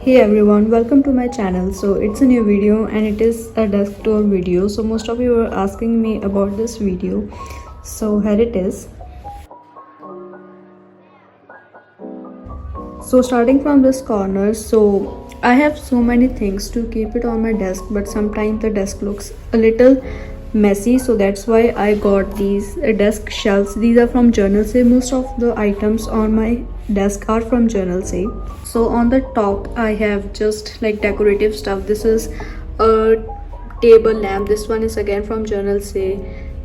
Hey everyone, welcome to my channel. So it's a new video and it is a desk tour video. So most of you were asking me about this video. So here it is. So starting from this corner, so I have so many things to keep it on my desk, but sometimes the desk looks a little messy, so that's why I got these desk shelves. These are from Journal Say. Most of the items on my desk are from Journal Say. So on the top I have just like decorative stuff. This is a table lamp. This one is again from Journal Say.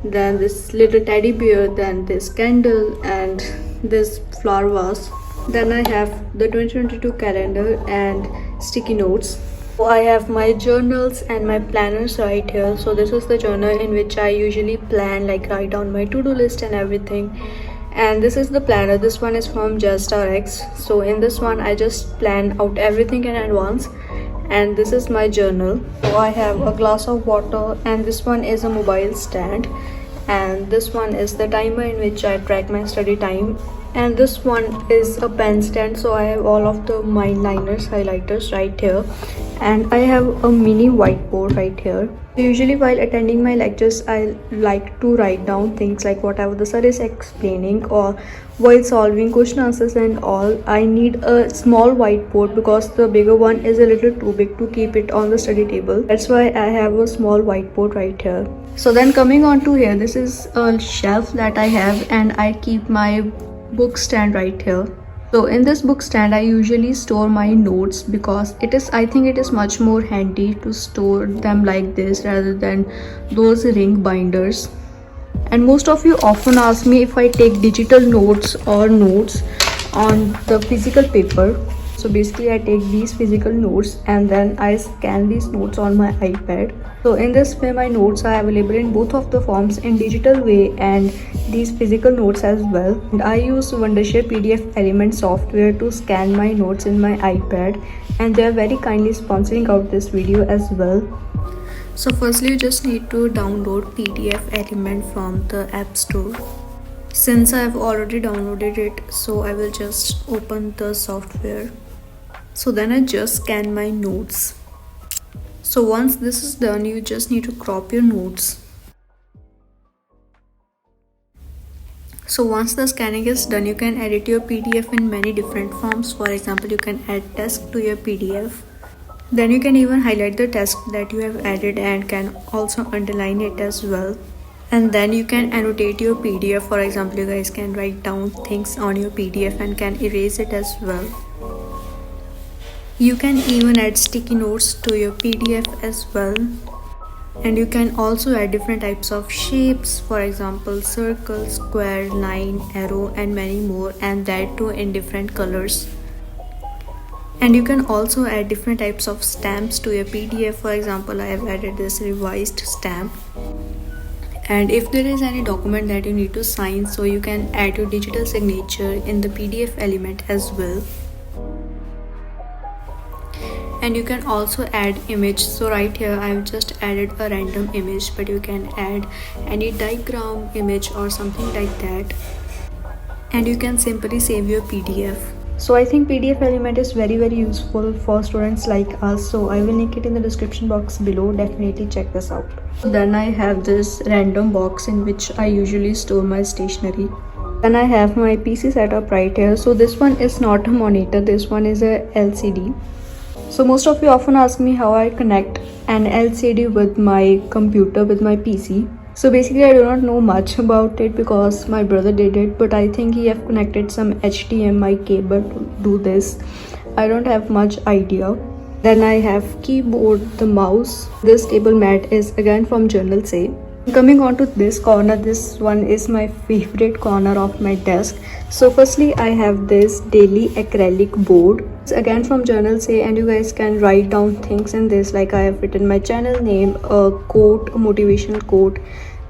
Then this little teddy bear, then this candle and this flower vase. Then I have the 2022 calendar and sticky notes. So I have my journals and my planners right here. So this is the journal in which I usually plan, like write down my to-do list and everything. And this is the planner. This one is from Just RX. So in this one I just plan out everything in advance. And this is my journal. So I have a glass of water, and this one is a mobile stand, and this one is the timer in which I track my study time, and this one is a pen stand. So I have all of the mind liners, highlighters right here, and I have a mini whiteboard right here. Usually while attending my lectures I like to write down things like whatever the sir is explaining, or while solving question answers and all. I need a small whiteboard because the bigger one is a little too big to keep it on the study table. That's why I have a small whiteboard right here. So then coming on to here, this is a shelf that I have, and I keep my book stand right here. So in this book stand I usually store my notes because I think it is much more handy to store them like this rather than those ring binders. And most of you often ask me if I take digital notes or notes on the physical paper. So basically I take these physical notes and then I scan these notes on my iPad. So in this way my notes are available in both of the forms, in digital way and these physical notes as well. And I use Wondershare PDFelement software to scan my notes in my iPad, and they are very kindly sponsoring out this video as well. So firstly you just need to download PDFelement from the App Store. Since I have already downloaded it, so I will just open the software. So then I just scan my notes. So once this is done, you just need to crop your notes. So once the scanning is done, you can edit your PDF in many different forms. For example, you can add text to your PDF. Then you can even highlight the text that you have added and can also underline it as well. And then you can annotate your PDF. For example, you guys can write down things on your PDF and can erase it as well. You can even add sticky notes to your PDF as well. And you can also add different types of shapes, for example circle, square, line, arrow and many more, and that too in different colors. And you can also add different types of stamps to your PDF. For example, I have added this revised stamp. And if there is any document that you need to sign, so you can add your digital signature in the PDFelement as well. And you can also add image. So right here I have just added a random image, but you can add any diagram, image or something like that. And you can simply save your PDF. So I think PDFelement is very useful for students like us. So I will link it in the description box below. Definitely check this out. Then I have this random box in which I usually store my stationery. Then I have my PC setup right here. So this one is not a monitor. This one is a LCD. So most of you often ask me how I connect an LCD with my computer, with my PC. So basically I do not know much about it because my brother did it, but I think he have connected some HDMI cable to do this. I don't have much idea. Then I have keyboard, the mouse. This table mat is again from Journal Say. Coming on to this corner, this one is my favorite corner of my desk. So firstly I have this daily acrylic board. It's again from Journal Say, and you guys can write down things in this, like I have written my channel name, a quote, a motivational quote,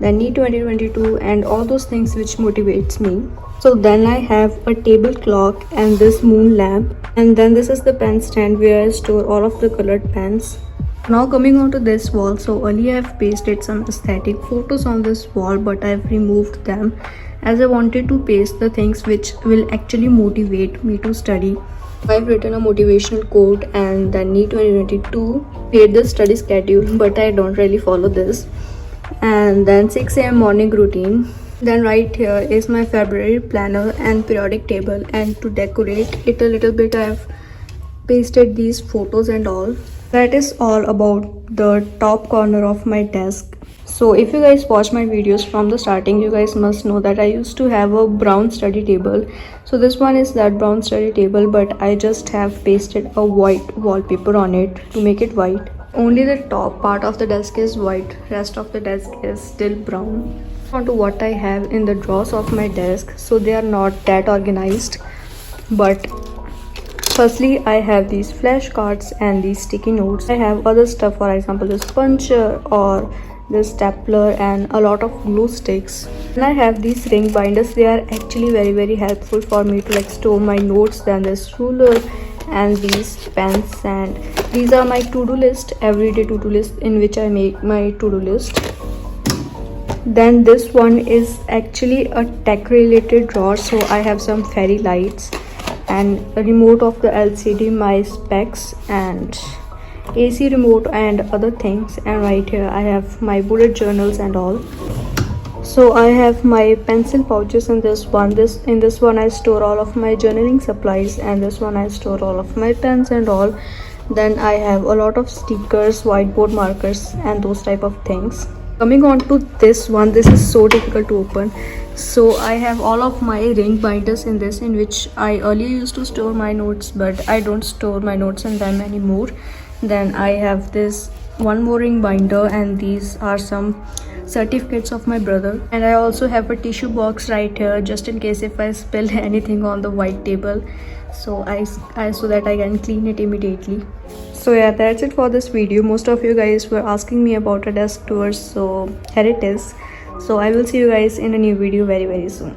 then NEET 2022 and all those things which motivates me. So then I have a table clock and this moon lamp, and then this is the pen stand where I store all of the colored pens. Now coming on to this wall, so earlier I have pasted some aesthetic photos on this wall, but I have removed them as I wanted to paste the things which will actually motivate me to study. I've written a motivational quote, and then NEET 2022 made the study schedule, but I don't really follow this. And then 6 a.m. morning routine. Then right here is my February planner and periodic table, and to decorate it a little bit I've pasted these photos and all. That is all about the top corner of my desk. So if you guys watch my videos from the starting, you guys must know that I used to have a brown study table. So this one is that brown study table, but I just have pasted a white wallpaper on it to make it white. Only the top part of the desk is white, rest of the desk is still brown. On to what I have in the drawers of my desk. So they are not that organized, but firstly I have these flashcards and these sticky notes. I have other stuff, for example this puncher or this stapler and a lot of glue sticks. And I have these ring binders. They are actually very helpful for me to like store my notes. Then this ruler and these pens, and these are my to-do list, everyday to-do list in which I make my to-do list. Then this one is actually a tech related drawer. So I have some fairy lights and a remote of the LCD, my specs and AC remote and other things. And right here I have my bullet journals and all. So I have my pencil pouches in this one. In this one I store all of my journaling supplies, and this one I store all of my pens and all. Then I have a lot of stickers, whiteboard markers and those type of things. Coming on to this one, this is so difficult to open. So I have all of my ring binders in this, in which I earlier used to store my notes, but I don't store my notes in them anymore. Then I have this one more ring binder, and these are some certificates of my brother. And I also have a tissue box right here, just in case if I spill anything on the white table, so so that I can clean it immediately. So yeah, that's it for this video. Most of you guys were asking me about a desk tour, so here it is. So I will see you guys in a new video very soon.